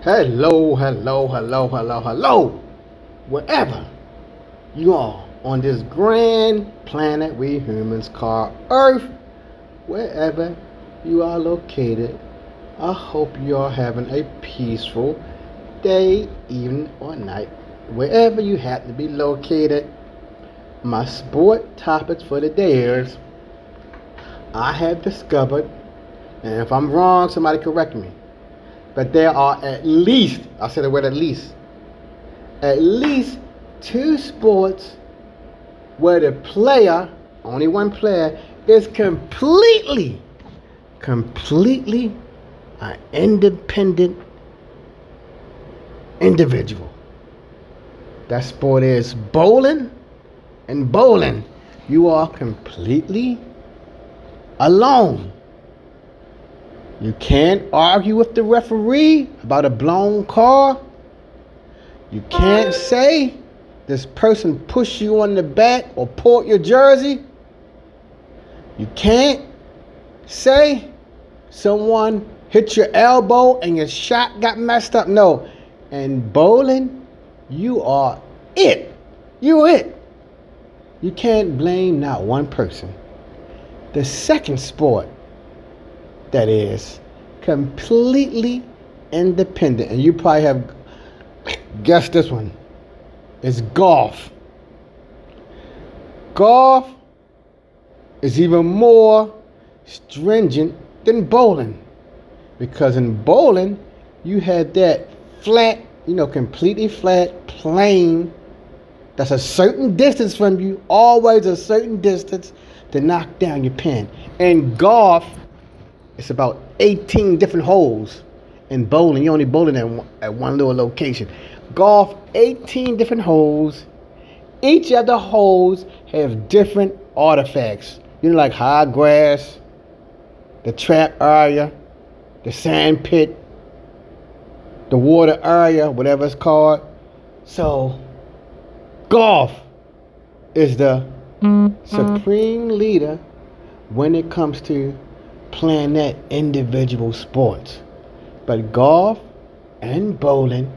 Hello, hello, hello, hello, hello. Wherever you are on this grand planet we humans call Earth, wherever you are located, I hope you are having a peaceful day, evening, or night. Wherever you happen to be located, my sport topics for the day is I have discovered, and if I'm wrong, somebody correct me, but there are at least, I said the word at least two sports where the player, only one player, is completely an independent individual. That sport is bowling, and bowling, you are completely alone. You can't argue with the referee about a blown call. You can't say this person pushed you on the back or pulled your jersey. You can't say someone hit your elbow and your shot got messed up. No. And bowling, you are it. You're it. You can't blame not one person. The second sport that is completely independent, and you probably have guessed this one, is golf. Golf is even more stringent than bowling, because in bowling you have that flat, completely flat plane that's a certain distance from you, always a certain distance to knock down your pin. In golf, it's about 18 different holes. In bowling, you're only bowling at one little location. Golf, 18 different holes. Each of the holes have different artifacts. Like high grass, the trap area, the sand pit, the water area, whatever it's called. So, golf is the supreme leader when it comes to playing that individual sports. But golf and bowling,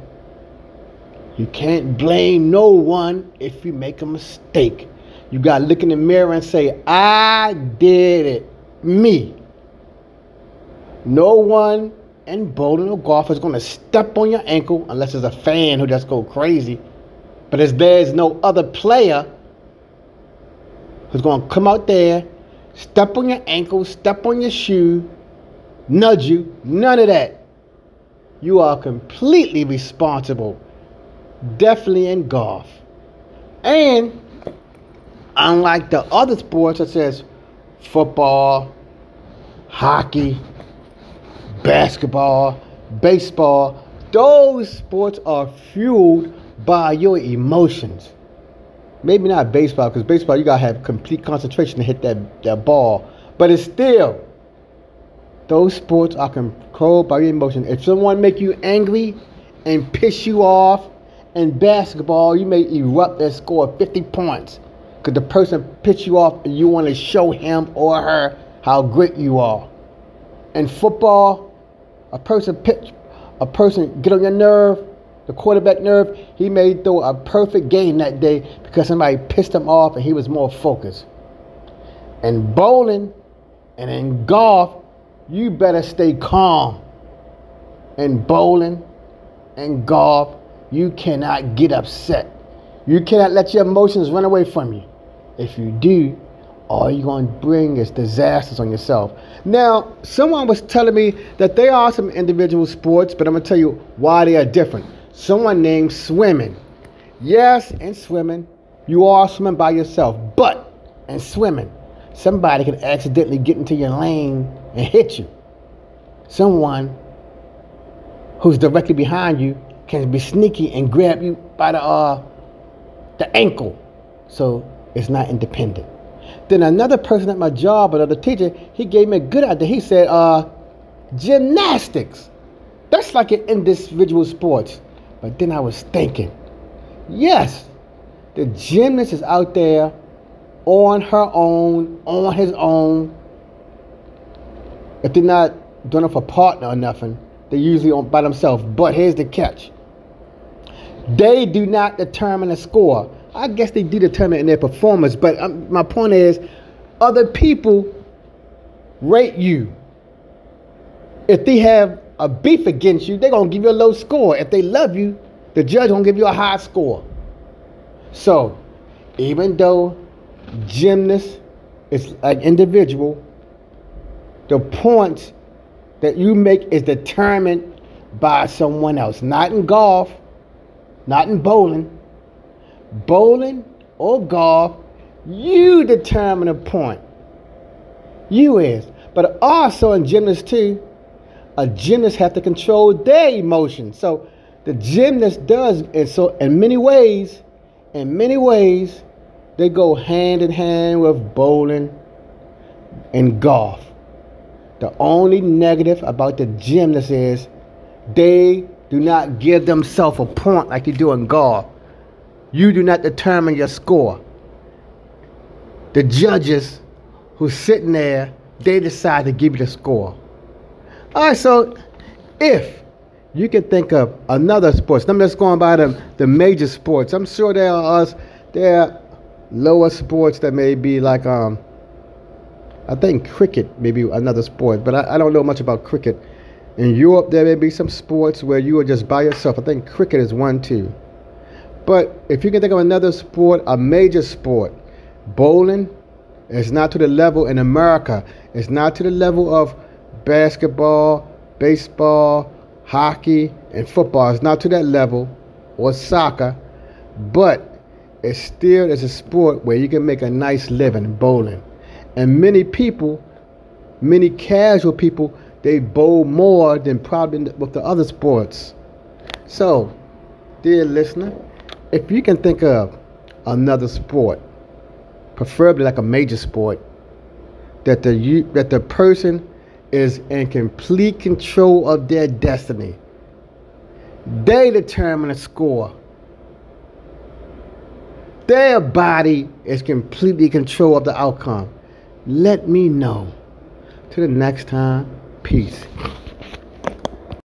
you can't blame no one if you make a mistake. You got to look in the mirror and say, I did it. Me. No one in bowling or golf is going to step on your ankle unless it's a fan who just go crazy. But as there's no other player who's going to come out there, step on your ankle, step on your shoe, nudge you, none of that. You are completely responsible, definitely in golf. And unlike the other sports such as football, hockey, basketball, baseball, those sports are fueled by your emotions. Maybe not baseball, because baseball you gotta have complete concentration to hit that ball. But it's still, those sports are controlled by your emotions. If someone make you angry and piss you off, in basketball you may erupt and score 50 points because the person pissed you off and you want to show him or her how great you are. In football, a person get on your nerve, the quarterback nerve, he may throw a perfect game that day because somebody pissed him off and he was more focused. In bowling and in golf, you better stay calm. In bowling and golf, you cannot get upset. You cannot let your emotions run away from you. If you do, all you're going to bring is disasters on yourself. Now, someone was telling me that there are some individual sports, but I'm going to tell you why they are different. Someone named swimming. Yes, in swimming, you are swimming by yourself. But in swimming, somebody can accidentally get into your lane and hit you. Someone who's directly behind you can be sneaky and grab you by the ankle. So it's not independent. Then another person at my job, another teacher, he gave me a good idea. He said, gymnastics. That's like an individual sport. But then I was thinking, yes, the gymnast is out there on her own, on his own. If they're not doing it for a partner or nothing, They're usually on by themselves. But here's the catch. They do not determine the score. I guess they do determine in their performance, but my point is, other people rate you. If they have a beef against you, they're going to give you a low score. If they love you, the judge going to give you a high score. So, even though gymnast is an individual, the points that you make is determined by someone else. Not in golf, not in bowling. Bowling or golf, you determine a point. You is. But also in gymnasts too, a gymnast has to control their emotions. So the gymnast does, and so in many ways, they go hand in hand with bowling and golf. The only negative about the gymnast is they do not give themselves a point like you do in golf. You do not determine your score. The judges who's sitting there, they decide to give you the score. All right, so if you can think of another sports, I'm just going by the major sports. I'm sure there are lower sports that may be like I think cricket may be another sport, but I don't know much about cricket. In Europe, there may be some sports where you are just by yourself. I think cricket is one too. But if you can think of another sport, a major sport, bowling is not to the level in America. It's not to the level of basketball, baseball, hockey, and football. It's not to that level, or soccer. But it still is a sport where you can make a nice living bowling. And many people, many casual people, they bowl more than probably with the other sports. So, dear listener, if you can think of another sport, preferably like a major sport, that the person is in complete control of their destiny. They determine the score. Their body is completely in control of the outcome. Let me know. Till the next time, peace.